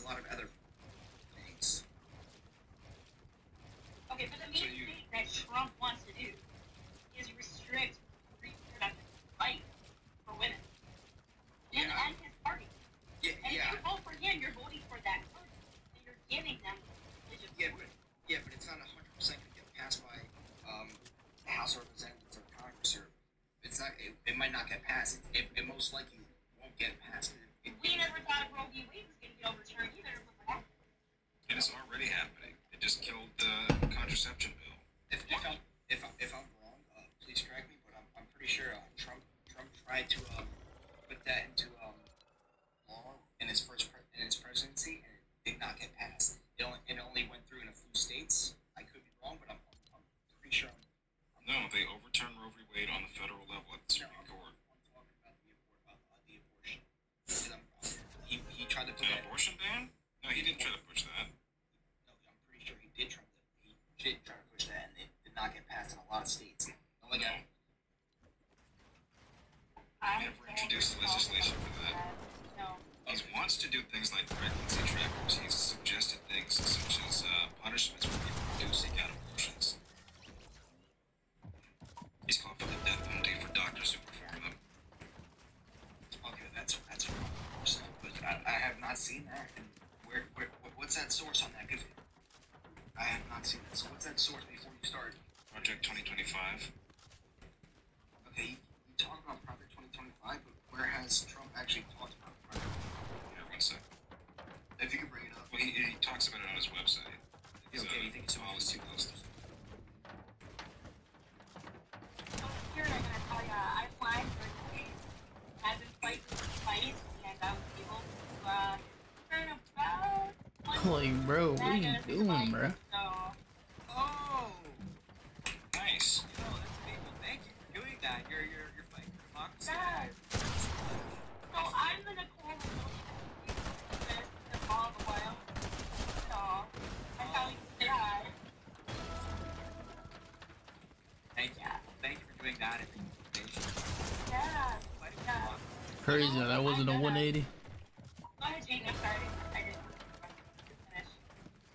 lot of other things. Okay, but the main thing that Trump wants to do is restrict reproductive rights for women. And his party. Yeah, and if you vote for him, you're voting for that party. And you're giving them religious support. But it's not 100% going to get passed by the House of Representatives or Congress, or it's not. It might not get passed. It most likely won't get passed. We never thought Roe v. Wade was going to get overturned either. And it's already happening. It just killed the contraception bill. If I'm wrong, please correct me. But I'm pretty sure Trump tried to put that into law in his presidency, and it did not get passed. It only went through in a few states. I could be wrong, but I'm pretty sure. No, they overturned Roe v. Wade on the federal level at the Supreme Court. I'm talking about the abortion. He tried to put an abortion ban? No, he didn't try to push that. No, I'm pretty sure he did try to push that, and it did not get passed in a lot of states. Only got. He never introduced legislation for that. No. He wants to do things like pregnancy trackers. He's suggested things such as punishments for people who do seek out abortions. He's called for the death penalty for doctors who perform them. Okay, that's 100%. But I have not seen that. And what's that source on that? Because I have not seen that. So what's that source before you start? Project 2025. Okay, you talk about Project 2025, but where has Trump actually talked about Project? Yeah, 1 second. If you could bring it up. Well, he talks about it on his website. Okay, you think it's policy list. Here, I'm going to tell you, I applied for the case. I've been fighting and I was able to turn about. Like, bro, what are you doing, bro? Oh! Nice. That's amazing. Thank you for doing that. You're fighting for democracy. Yeah. So I'm going to call the all the while. So I'm telling you, say hi. Thank you. Thank you for doing that. Yeah. Crazy, that wasn't a 180. Go ahead, Jane. I'm sorry. I didn't finish.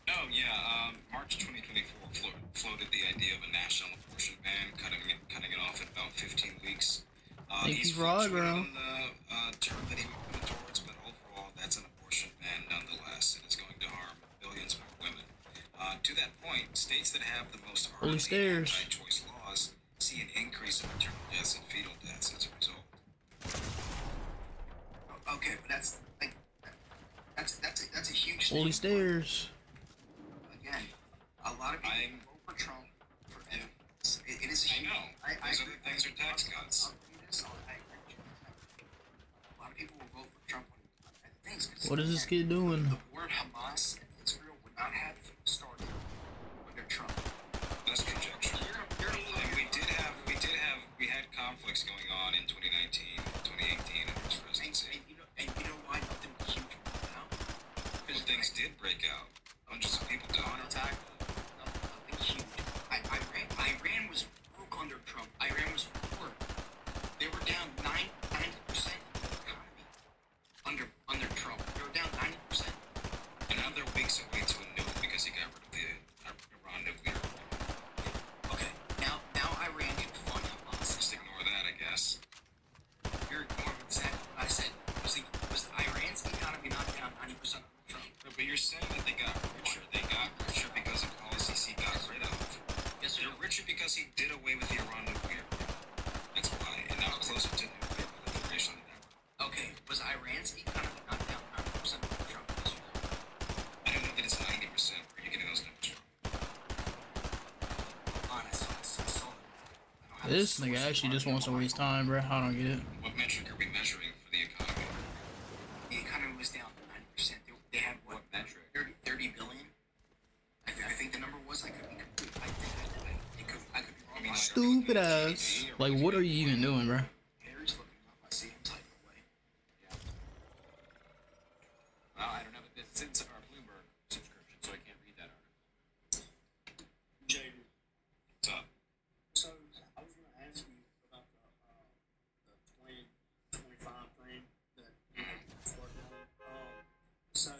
Oh, yeah. March 2024 floated the idea of a national abortion ban, cutting it off in about 15 weeks. Thank you for fluctuated bro. on the term that he would put it towards, but overall, that's an abortion ban nonetheless, and it's going to harm billions more women. To that point, states that have the most Holy stairs. anti-choice laws see an increase in maternal deaths and fetal deaths as a result. Okay, but that's a huge thing. Holy stairs. Again, a lot of people vote for Trump for it is a I huge. know. Those other things are tax cuts. I'll do this. I agree with you. A lot of people will vote for Trump on things. What is this kid doing? The word Hamas and Israel would not have started under Trump. That's conjecture. And we had conflicts going on in 2019, 2018, and his presidency. And you know why nothing huge went out? Because things did break out. Hundreds of people died. Nothing huge. Iran was broke under Trump. Iran was poor. They were down 90% in the economy under Trump. They were down 90%. And now they're weeks away to a nuke because he got rid of the Iran nuclear program. Okay, now Iran can fund Hamas. Just ignore that, I guess. You're ignoring exactly what I said. Was Iran's economy not down 90% under Trump? No, but you're saying that they got richer. They got richer because of policies he got rid of. Yes, They're richer because he did away with the Iran nuclear program. That's why, and now closer to nuclear proliferation than ever. Okay, was Iran's economy not down 90% under Trump? I don't know that it's 90%. Where are you getting those numbers from? Honest, I saw it. This nigga actually just wants to waste time, bro. I don't get it. What metric are we measuring for the economy? The economy was down 90%. They had what metric? 30 billion. I think the number was. I could be complete. I could be wrong. Stupid ass. Like, what are you even doing, bro? Harry's looking up. I see him typing away. Yeah. Well, I don't have a it's in our Bloomberg subscription, so I can't read that article. Jaden. What's up? So I was going to ask you about the 2025 thing that you started on. So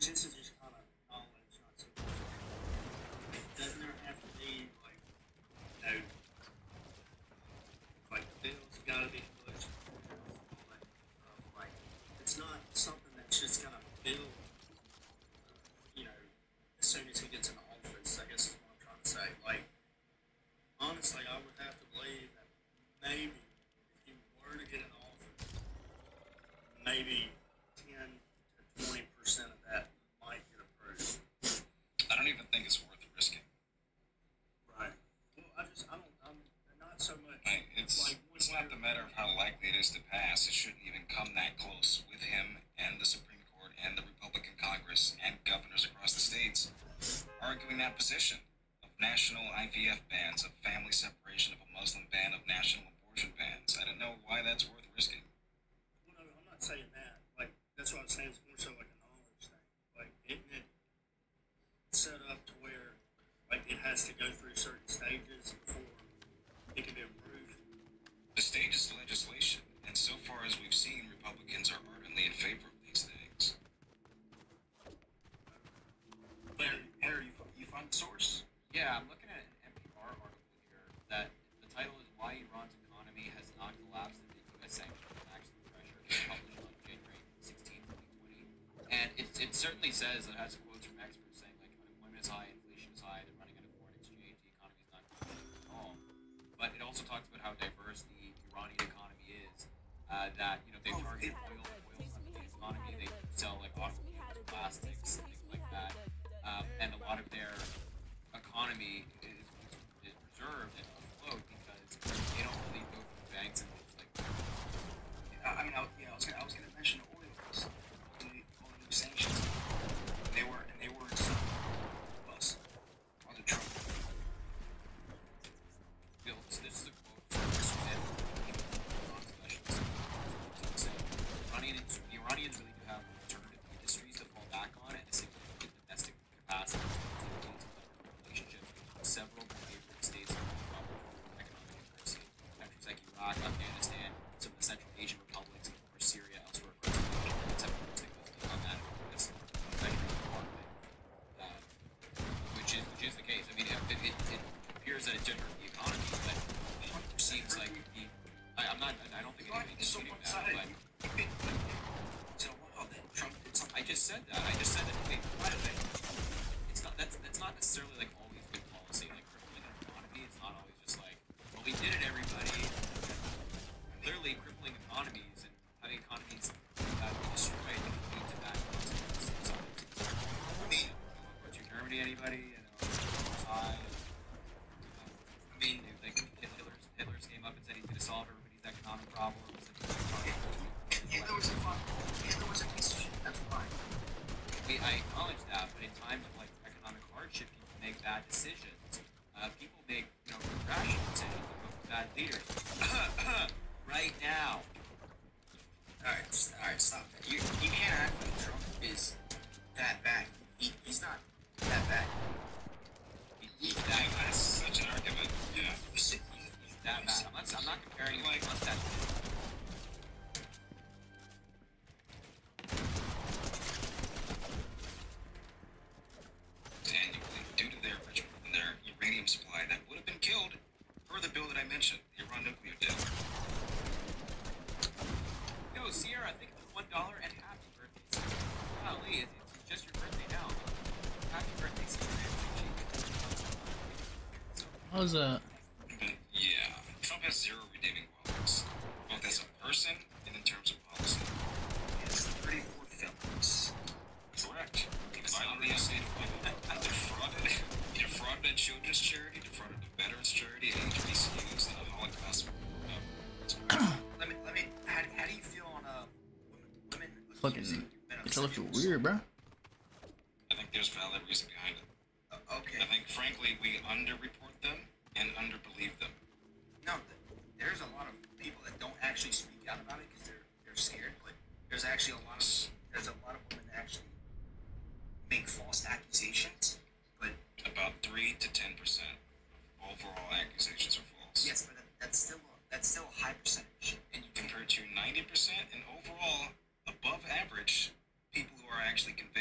which this is just kind of knowledge, not so much. Doesn't there have to be like, you know, like bills got to be pushed, all that stuff. Like, it's not something that's just gonna build, you know, as soon as he gets in office. I guess is what I'm trying to say. Like, honestly, I would have to believe that maybe if he were to get in office, maybe 10 to 20% of that might get approved. I don't even think it's worth risking. Right. Well, I'm not so much. Like, it's not the matter of how likely it is to pass. It shouldn't even come that close with him and the Supreme Court and the Republican Congress and governors across the states arguing that position of national IVF bans, of family separation, of a Muslim ban, of national abortion bans. I don't know why that's worth risking. Well, no, I'm not saying that. Like, that's what I'm saying. It's more so like a knowledge thing. Like, isn't it set up to where, like, it has to go through certain stages before it can be approved? The stage is legislation, and so far as we've seen, Republicans are ardently in favor of these things. Henry, you find the source? Yeah, I'm looking at an NPR article here that the title is "Why Iran's Economy Has Not Collapsed Amid U.S. Sanctions and Maximum Pressure," published on January 16, 2020. And it certainly says, it has quotes from experts saying, like, unemployment is high, inflation is high, they're running out of foreign exchange, the economy is not growing at all. But it also talks about how diverse the Iranian economy is, that, you know, they target oil's not the economy, they sell, like, automobiles, plastics, things like that. And a lot of their economy is preserved and afloat because they don't really go through banks and things like that. I mean, I was gonna mention the oil because all the new sanctions. They were us on the Trump. Bill, this is a quote from Iran specialist. The Iranians really do have alternative industries to fall back on and a significant domestic capacity to relationships with several of the neighboring states of economic adversity. Countries like Iraq, Afghanistan, some of the Central Asian republics, and of course Syria, elsewhere across the region. Except for on that, that's Treasury Department, which is the case. I mean, it appears that it generates the economy, but it seems like I don't think anybody's disputing that. But So wow, then Trump did something. I just said that. I just said that. By the way, it's not that's not necessarily like always good policy. Like crippling an economy, it's not always just like, well, we did it, everybody. Clearly, crippling economies and having economies destroyed can lead to bad consequences. I mean, Germany, anybody? You know, side. I mean, like Hitler's came up and said he's going to solve everybody's economic problems. Hitler was a piece of shit. That's fine. I acknowledge that, but in times of like economic hardship, people make bad decisions. People make, you know, rational decisions and go for bad leaders. Right now. All right, stop that. You can't act like Trump is that bad. He's not that bad. That's such an argument. Yeah. He's that bad. I'm not comparing him to that. Annually, due to their enrichment and their uranium supply that would have been killed per the bill that I mentioned, the Iran nuclear deal. Yo, Sierra, I think it's $1 and happy birthday. Golly, it's just your birthday now. Happy birthday, Sierra. How's that? But yeah, Trump has zero redeeming qualities, both as a person and in terms of policy. It's 34 films. Correct. He violated the state of women, defrauded a children's charity, defrauded a veterans charity, HBCUs, and a Holocaust. Let me. How do you feel on women? Fucking, it's a little weird, bro. I think there's valid reason behind it. Okay. I think, frankly, we underreport them and underbelieve them. No, there's a lot of people that don't actually speak out about it because they're scared. But there's actually a lot of women that actually make false accusations. But About 3 to 10% of overall accusations are false. yes, but that's still a high percentage. And you compare it to 90% and overall above average people who are actually convicted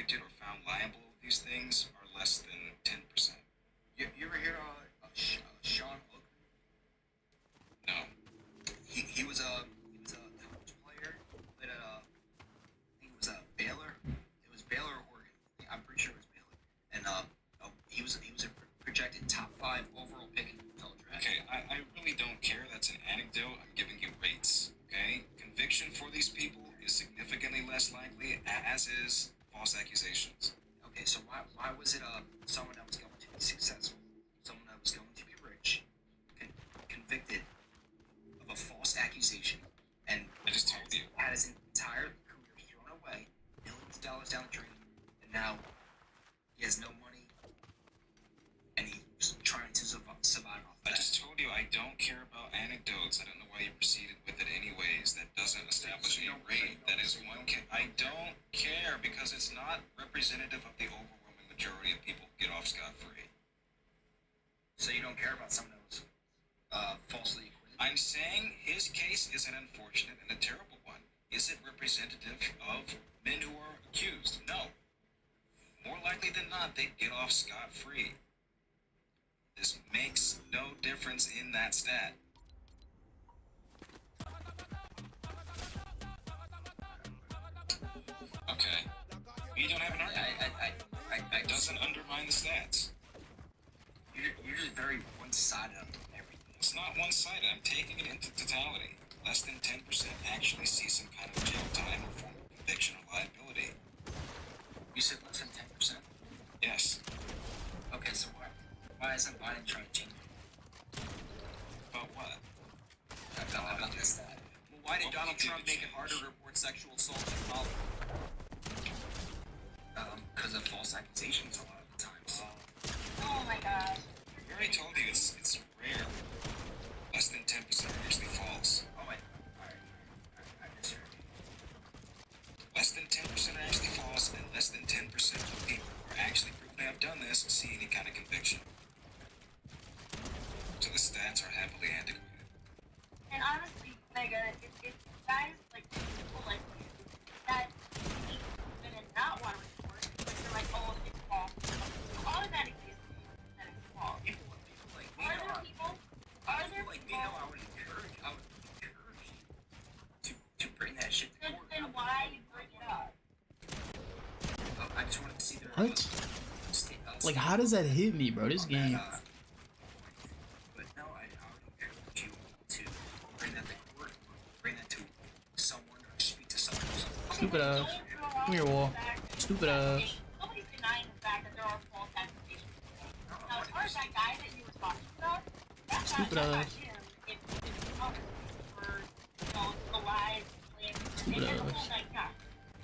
care. That's an anecdote. I'm giving you rates. Okay? Conviction for these people is significantly less likely, as is false accusations. Okay, so why was it someone that was going to be successful, someone that was going to be rich, convicted of a false accusation, and I just told you. had his entire career thrown away, millions of dollars down the drain, and now he has no money, and he's trying to survive off I that. just told you I don't care about anecdotes. I don't know why you proceeded with it anyways. That doesn't establish a rate. That is one. I don't care because it's not representative of the overwhelming majority of people who get off scot-free. So you don't care about someone that was falsely acquitted? I'm saying his case is an unfortunate and a terrible one. Is it representative of men who are accused? No. More likely than not, they'd get off scot-free. This makes no difference in that stat. Okay. You don't have an argument. It doesn't undermine the stats. You're just very one-sided on everything. It's not one-sided. I'm taking it into totality. Less than 10% actually see some kind of jail time or form of conviction or liability. You said less than 10%? Yes. Okay, so why isn't Biden trying to change it? About what? About this stat. Well, why did What Donald we did Trump to make it change. harder to report sexual assault in college? Because of false accusations a lot of the times. Oh my gosh. I already told you it's rare. Less than 10% are actually false. Oh, I misheard you. Less than 10% are actually false, and less than 10% of people who are actually proven to have done this see any kind of conviction. So the stats are heavily antiquated. And honestly, Mega, if guys like people like you that and not want to report, but you're like, oh, it's false. Automatically that it's false. People like me Are know there I- people? Are there like me people? know I would encourage you to bring that shit to Then, court. then why bring it up? I just wanted to see their What? Like, state- how does that hit me, bro? This on that, game. but no, I would encourage you to bring that to court, bring that to someone, or speak to someone. Stupid ass. Come here, Wall. Stupid ass. Nobody's denying the fact that there are false accusations. Now, as far as that guy that you were talking about, that Stupid got ass. him if Congress for, the lies, and Stupid and the ass. whole nine yards.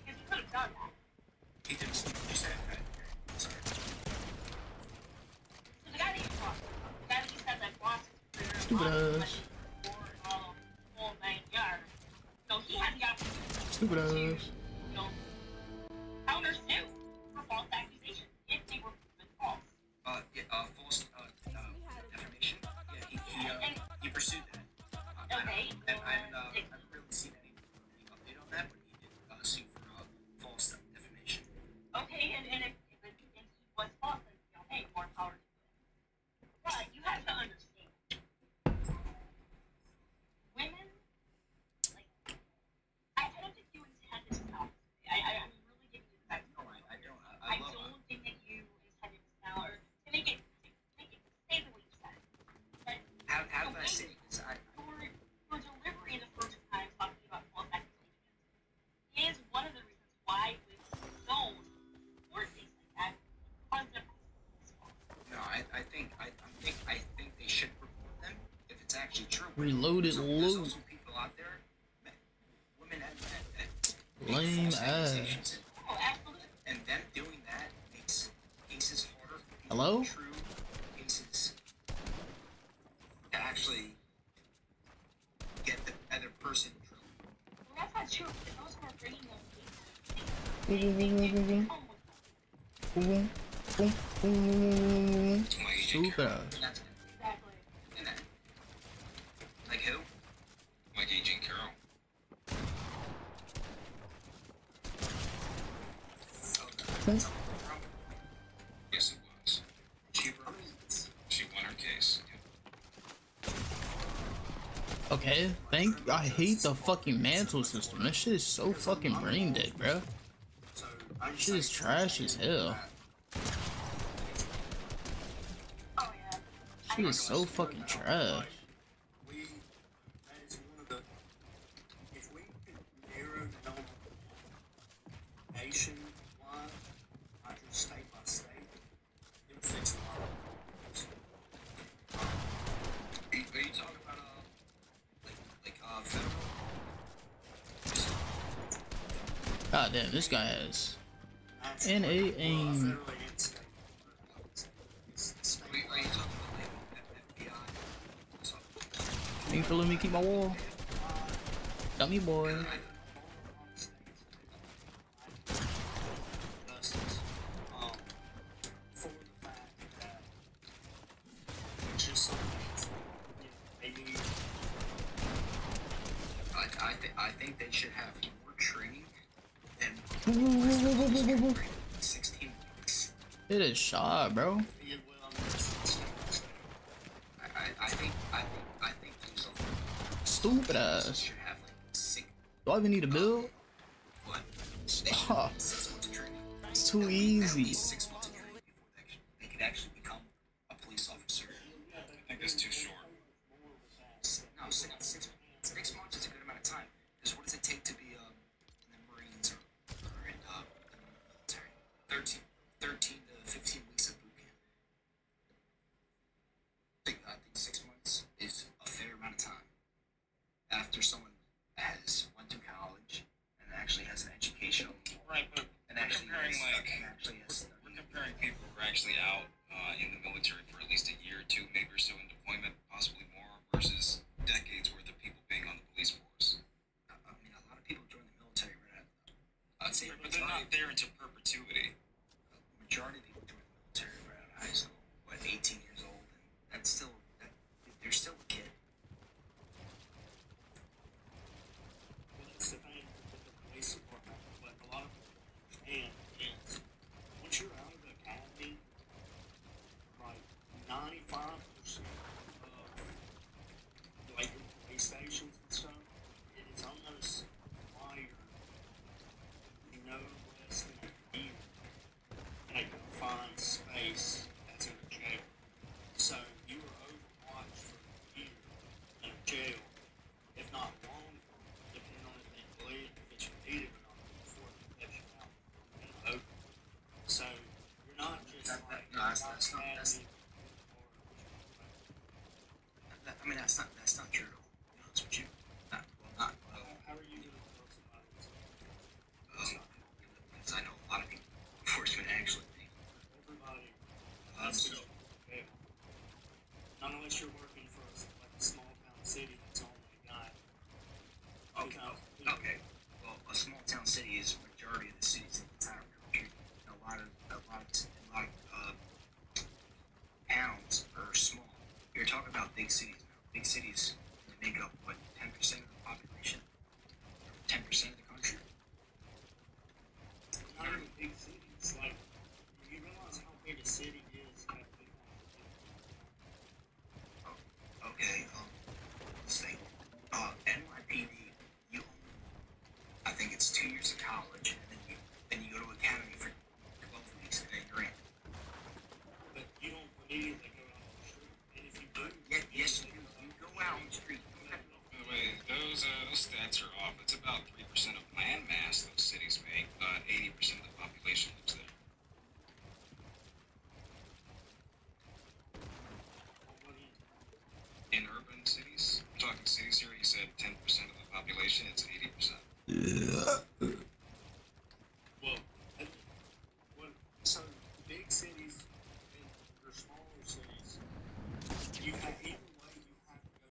Because he could have done that. He did. You said that. Sorry. So the guy that you talked about, the guy that you said that lost his career, Stupid lost ass. money for whole 9 yards. So he had the opportunity Stupid to, ass. counter sue for false accusations if they were proven false. False defamation. Yeah, he pursued that. Okay, I haven't really seen any update on that, but he did sue for false defamation. Okay, and if he was false, then hey, more power to him. But you have to understand, women, like, I don't think you intended to tell. I'm really giving you the fact. No, I don't. I don't think that you intended to tell or to make it say the way you said it. But How did I say it? 'Cause your delivery in the first time talking about false accusations is one of the reasons why we don't report things like that because they're false. no, I think they should report them if it's actually true. Reloaded There's loot. also people out there, women and men, that Lame make false ass. accusations, Oh, absolutely. and them doing that makes cases harder for people. Hello? True cases to actually get the other person in trouble. Well, that's not true because those who are bringing those cases, Boom, boom, boom, boom, boom. come with them. Boom, boom, boom. It's my agent Stupid Carol. ass. And that's Exactly. and that. Like who? Like Agent Carol. Yes, it was. She runs. She won her case. Okay, I hate the fucking mantle system. That shit is so fucking brain dead, bro. So I'm Shit is trash as hell. Oh yeah. Shit is so fucking trash. We God damn, this guy has Actually, NA aim. federally and state. It's Are you talking about like FBI? So, Thanks for letting me keep my wall. Dummy boy. justice, for the fact that it's just something that's, they need. I think they should have more training than 16 weeks. Hit a shot, bro. Yeah, well, I mean, it's I think these Stupid ass. should have like 6 Do I even need a build? what? Stop. 6 months of training. It's too At easy. least 6 months of training before they could actually become a police officer. I think it's too short. No, 6 months is a good amount of time. Because what does it take to be in the Marines or in the military? 13 to 15 weeks of boot camp. I think 6 months is a fair amount of time. After someone has went to college and actually has an educational Right, but and actually comparing has we're comparing people who are actually out in the military for at least a year or two, maybe or so in deployment, possibly more, versus decades worth of people being on the police force. I mean, a lot of people join the military right out. I'd say But they're not there into perpetuity. majority of people join the military right out of high school. What, 18 years old, and that's still they're still a kid. That's the thing with the police department, but a lot of people understand is once you're out of the academy, like 95% of like your police stations and stuff, it is almost required no less than a year in a confined space that's in a jail. So you are overwatched for a year in a jail, if not longer, depending on if they believe if it's needed or not before they let you out in the open. So you're not just like No, that's not I mean, that's not true at all. To be honest with you. how are you gonna tell somebody that's Because I know a lot of people enforcement actually think. everybody So jail? Not unless you're working for like a small town city that's only got okay, 2,000 people. okay. Well, a small town city is majority of the cities in the entire country. A lot of towns are small. You're talking about big cities now. Big cities make up what 10% of the population, 10% of the country. Not even big cities. Like, you realize how big a city is at big Okay, let's think. NYPD, I think it's 2 years of college, and then you go to academy for 12 weeks, and then you're in. but you don't immediately go out on the street. And if you do, Yes, you do. You go out on the street. By the way, those stats are off. It's about 3% of land mass those cities make, but 80% of the population lives there. what do you In urban cities, we're talking cities here, you said 10% of the population, it's 80%.